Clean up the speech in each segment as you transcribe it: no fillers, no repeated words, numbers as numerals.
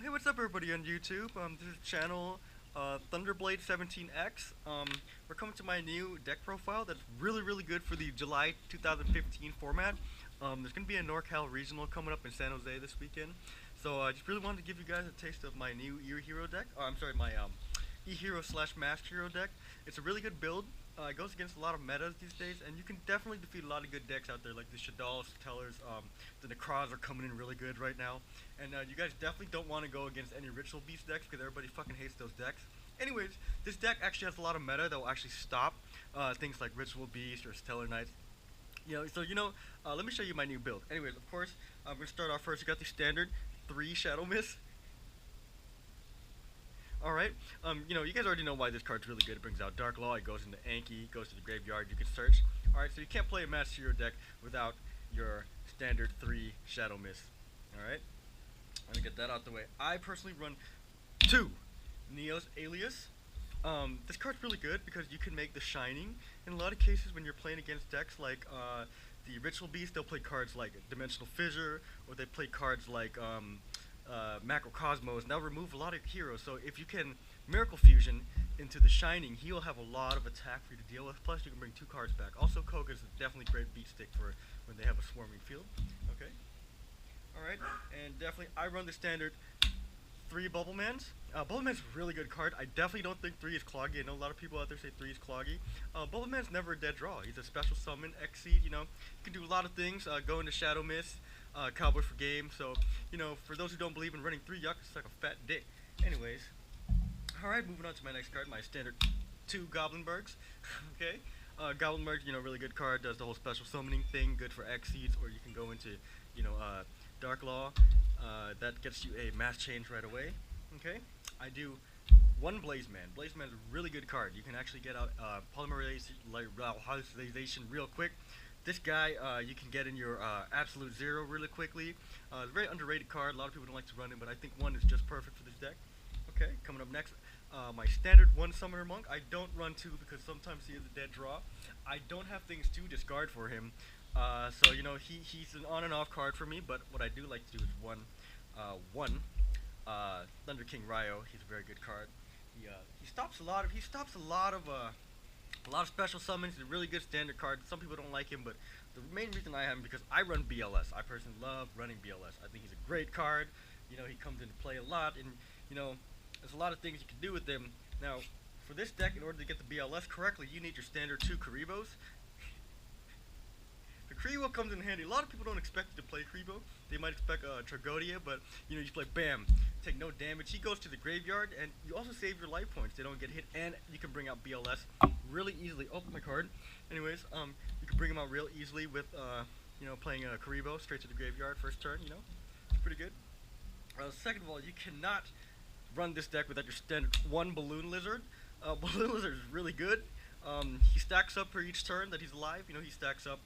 Hey, what's up, everybody on YouTube? This is channel Thunderblade17X. We're coming to my new deck profile that's really good for the July 2015 format. There's going to be a NorCal regional coming up in San Jose this weekend, so I just really wanted to give you guys a taste of my new E-Hero deck. I'm sorry, my E-Hero slash Mask Hero deck. It's a really good build. It goes against a lot of metas these days, and you can definitely defeat a lot of good decks out there, like the Shaddoll, Tellers, the Necroz are coming in really good right now. And you guys definitely don't want to go against any Ritual Beast decks, because everybody fucking hates those decks. Anyways, this deck actually has a lot of meta that will actually stop things like Ritual Beast or Stellar Knights. Let me show you my new build. Anyways, of course, I'm going to start off first. You got the standard 3 Shadow Mist. Alright, you guys already know why this card's really good. It brings out Dark Law, it goes into Anki, goes to the graveyard, you can search. Alright, so you can't play a Master Hero deck without your standard 3 Shadow Mist. Alright, let me get that out the way. I personally run 2 Neos Alias. This card's really good because you can make the Shining. In a lot of cases when you're playing against decks like the Ritual Beast, they'll play cards like Dimensional Fissure, or they play cards like Macrocosmos, and that'll remove a lot of heroes. So if you can Miracle Fusion into the Shining, he'll have a lot of attack for you to deal with, plus you can bring 2 cards back. Also, Koga's definitely a great beat stick for when they have a swarming field. Okay. Alright, and definitely I run the standard 3 Bubblemans. Bubbleman's a really good card. I definitely don't think 3 is cloggy. I know a lot of people out there say 3 is cloggy. Bubbleman's never a dead draw. He's a special summon, Exceed, you can do a lot of things, go into Shadow Mist, Cowboy for game. So, for those who don't believe in running 3 Yuck, it's like a fat dick. Anyways, alright, moving on to my next card, my standard 2 Goblinbergs. Okay, Goblinbergs, really good card, does the whole special summoning thing, good for Exceeds, or you can go into, Dark Law. That gets you a mass change right away. Okay, I do 1 Blazeman. Blazeman's a really good card. You can actually get out polymerization real quick. This guy you can get in your Absolute Zero really quickly. It's a very underrated card. A lot of people don't like to run it, but I think 1 is just perfect for this deck. Okay, coming up next, my standard 1 Summoner Monk. I don't run 2 because sometimes he is a dead draw. I don't have things to discard for him. So he's an on and off card for me, but what I do like to do is one Thunder King Ryo. He's a very good card. He stops a lot of special summons. He's a really good standard card. Some people don't like him, but the main reason I have him because I run BLS. I personally love running BLS. I think he's a great card. He comes into play a lot, and there's a lot of things you can do with him. Now, for this deck, in order to get the BLS correctly, you need your standard 2 Karibos. The Kribo comes in handy. A lot of people don't expect you to play Kribo. They might expect Tragodia, but you play BAM, take no damage. He goes to the graveyard, and you also save your life points. They don't get hit, and you can bring out BLS really easily. Oh, my card. Anyways, you can bring him out real easily with playing Karibo straight to the graveyard first turn. It's pretty good. Second of all, you cannot run this deck without your standard 1 Balloon Lizard. Balloon Lizard is really good. He stacks up for each turn that he's alive. He stacks up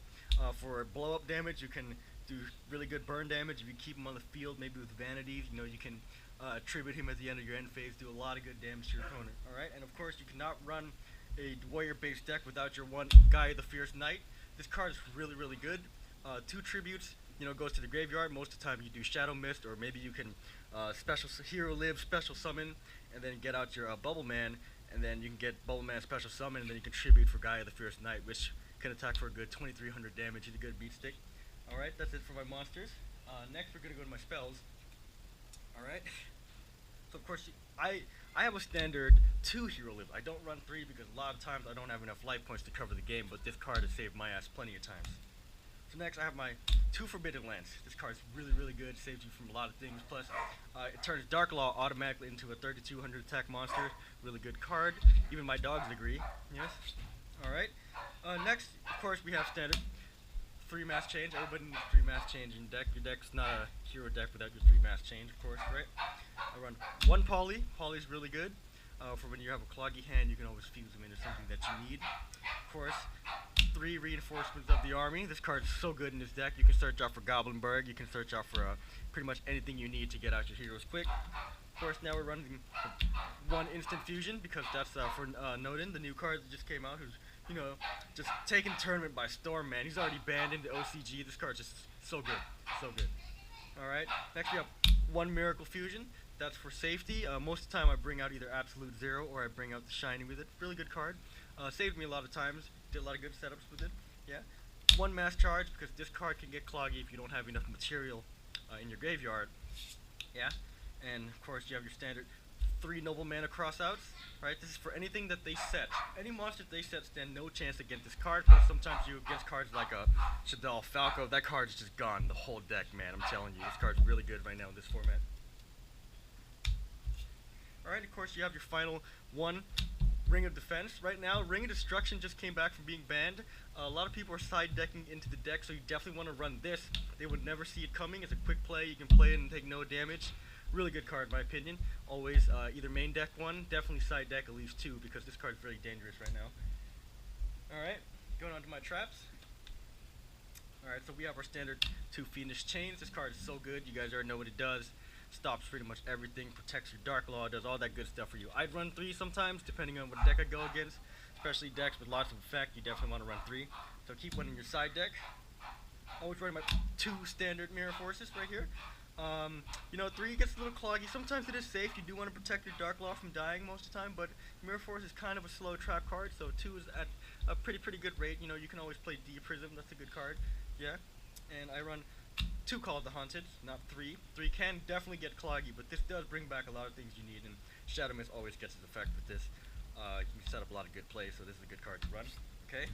for blow up damage. You can do really good burn damage if you keep him on the field, maybe with vanities. You can tribute him at the end of your end phase, do a lot of good damage to your opponent. Alright, and of course you cannot run a warrior based deck without your 1 Guy the Fierce Knight. This card is really good. 2 tributes, goes to the graveyard. Most of the time you do Shadow Mist, or maybe you can special hero live, special summon, and then get out your Bubble Man, and then you can get Bubble Man special summon, and then you can tribute for Guy the Fierce Knight, which can attack for a good 2300 damage. He's a good beat stick. Alright, that's it for my monsters. Next we're going to go to my spells. Alright. So of course, I have a standard 2 Hero Live. I don't run 3 because a lot of times I don't have enough life points to cover the game, but this card has saved my ass plenty of times. So next I have my 2 Forbidden Lands. This card's really good, saves you from a lot of things. Plus, it turns Dark Law automatically into a 3200 attack monster. Really good card. Even my dogs agree. Yes. Alright. Next, of course, we have standard 3 mass change. Everybody needs 3 mass change in deck. Your deck's not a hero deck without your 3 mass change, of course, right? I run 1 Poly. Poly's really good. For when you have a cloggy hand, you can always fuse them into something that you need. Of course, 3 Reinforcements of the Army. This card is so good in this deck. You can search out for Goblinberg. You can search out for pretty much anything you need to get out your heroes quick. Of course, now we're running 1 Instant Fusion because that's for Nodin, the new card that just came out, who's just taking tournament by storm, man. He's already banned into OCG. This card's just so good. So good. Alright, next we have 1 Miracle Fusion. That's for safety. Most of the time I bring out either Absolute Zero or I bring out the Shiny with it. Really good card. Saved me a lot of times. Did a lot of good setups with it. Yeah. One mass charge because this card can get cloggy if you don't have enough material in your graveyard. Yeah. And of course you have your standard 3 Noble Mana crossouts. Right. This is for anything that they set. Any monsters they set stand no chance against this card. Plus sometimes you against cards like Shadal Falco. That card is just gone. The whole deck, man. I'm telling you, this card's really good right now in this format. Alright, of course you have your final one, Ring of Defense. Right now, Ring of Destruction just came back from being banned. A lot of people are side decking into the deck, so you definitely want to run this. They would never see it coming. It's a quick play. You can play it and take no damage. Really good card in my opinion. Always either main deck one, definitely side deck at least 2 because this card is very dangerous right now. Alright, going on to my traps. Alright, so we have our standard 2 Fiendish Chains. This card is so good. You guys already know what it does. Stops pretty much everything, protects your Dark Law, does all that good stuff for you. I'd run 3 sometimes, depending on what deck I go against. Especially decks with lots of effect, you definitely want to run 3. So keep one in your side deck. Always running my 2 standard Mirror Forces right here. 3 gets a little cloggy. Sometimes it is safe. You do want to protect your Dark Law from dying most of the time, but Mirror Force is kind of a slow trap card, so 2 is at a pretty good rate. You can always play D Prism, that's a good card. Yeah. And I run 2 Call of the Haunted, not 3. 3 can definitely get cloggy, but this does bring back a lot of things you need, and Shadow Mist always gets its effect with this. You can set up a lot of good plays, so this is a good card to run. Okay.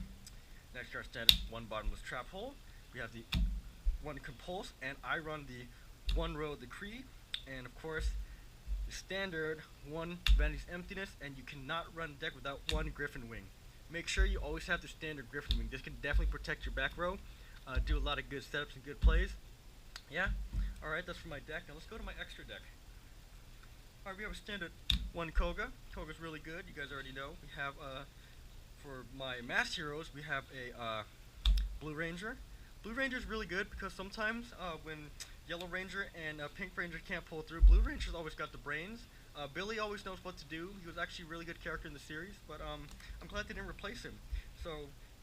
Next, our standard 1 Bottomless Trap Hole. We have the 1 Compulse, and I run the 1 Road Decree, and of course, the standard 1 Vanity's Emptiness, and you cannot run deck without 1 Griffin Wing. Make sure you always have the standard Griffin Wing. This can definitely protect your back row, do a lot of good setups and good plays. Yeah? Alright, that's for my deck. Now let's go to my extra deck. Alright, we have a standard 1 Koga. Koga's really good, you guys already know. We have, for my Mass Heroes, we have a Blue Ranger. Blue Ranger is really good because sometimes when Yellow Ranger and Pink Ranger can't pull through, Blue Ranger's always got the brains. Billy always knows what to do. He was actually a really good character in the series, but I'm glad they didn't replace him. So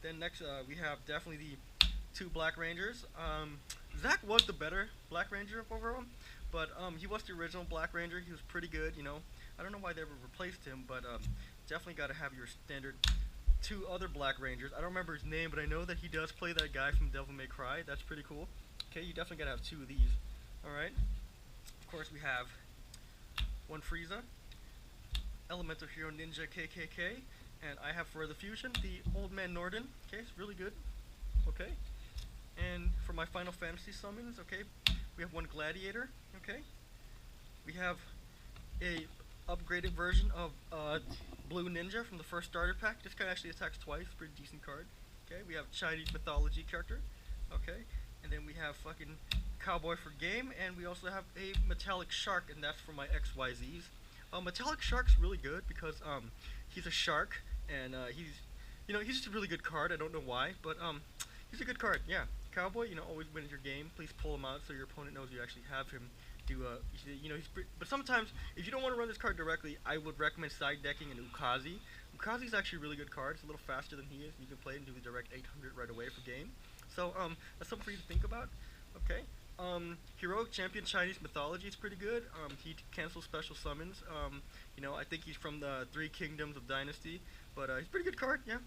then next we have definitely the 2 Black Rangers. Zach was the better Black Ranger overall, but he was the original Black Ranger. He was pretty good, I don't know why they ever replaced him, but definitely got to have your standard 2 other Black Rangers. I don't remember his name, but I know that he does play that guy from Devil May Cry. That's pretty cool. Okay, you definitely got to have 2 of these. Alright. Of course, we have 1 Frieza, Elemental Hero Ninja KKK, and I have for the fusion, the Old Man Norden. Okay, it's really good. Okay. And for my Final Fantasy summons, okay, we have 1 Gladiator, okay. We have a upgraded version of Blue Ninja from the first starter pack. This guy actually attacks twice, pretty decent card. Okay, we have Chinese mythology character, okay. And then we have fucking Cowboy for Game, and we also have a Metallic Shark, and that's for my XYZs. Metallic Shark's really good because he's a shark, and he's just a really good card. I don't know why, but he's a good card. Yeah, Cowboy, always wins your game. Please pull him out so your opponent knows you actually have him. But sometimes if you don't want to run this card directly, I would recommend side decking an Ukazi. Ukazi's actually a really good card. It's a little faster than he is. You can play it and do the direct 800 right away for game. So that's something for you to think about. Okay. Heroic Champion Chinese Mythology is pretty good. He cancels special summons. I think he's from the 3 Kingdoms of Dynasty, but he's a pretty good card. Yeah.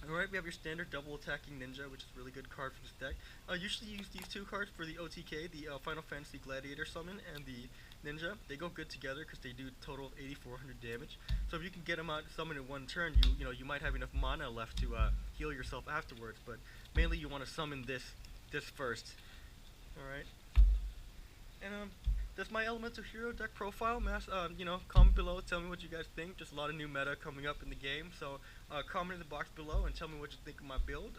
Alright, we have your standard double attacking ninja, which is a really good card for this deck. Usually use these 2 cards for the OTK, the Final Fantasy Gladiator summon and the ninja. They go good together because they do a total of 8,400 damage. So if you can get them out summon in 1 turn, you might have enough mana left to heal yourself afterwards. But mainly you want to summon this first. Alright. And that's my Elemental Hero deck profile. Comment below, tell me what you guys think. Just a lot of new meta coming up in the game, so comment in the box below and tell me what you think of my build.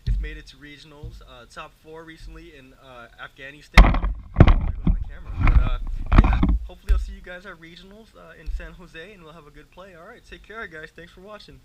It's made it to regionals, top 4 recently in Afghanistan. There goes my camera. But yeah, hopefully I'll see you guys at regionals in San Jose, and we'll have a good play. Alright, take care guys, thanks for watching.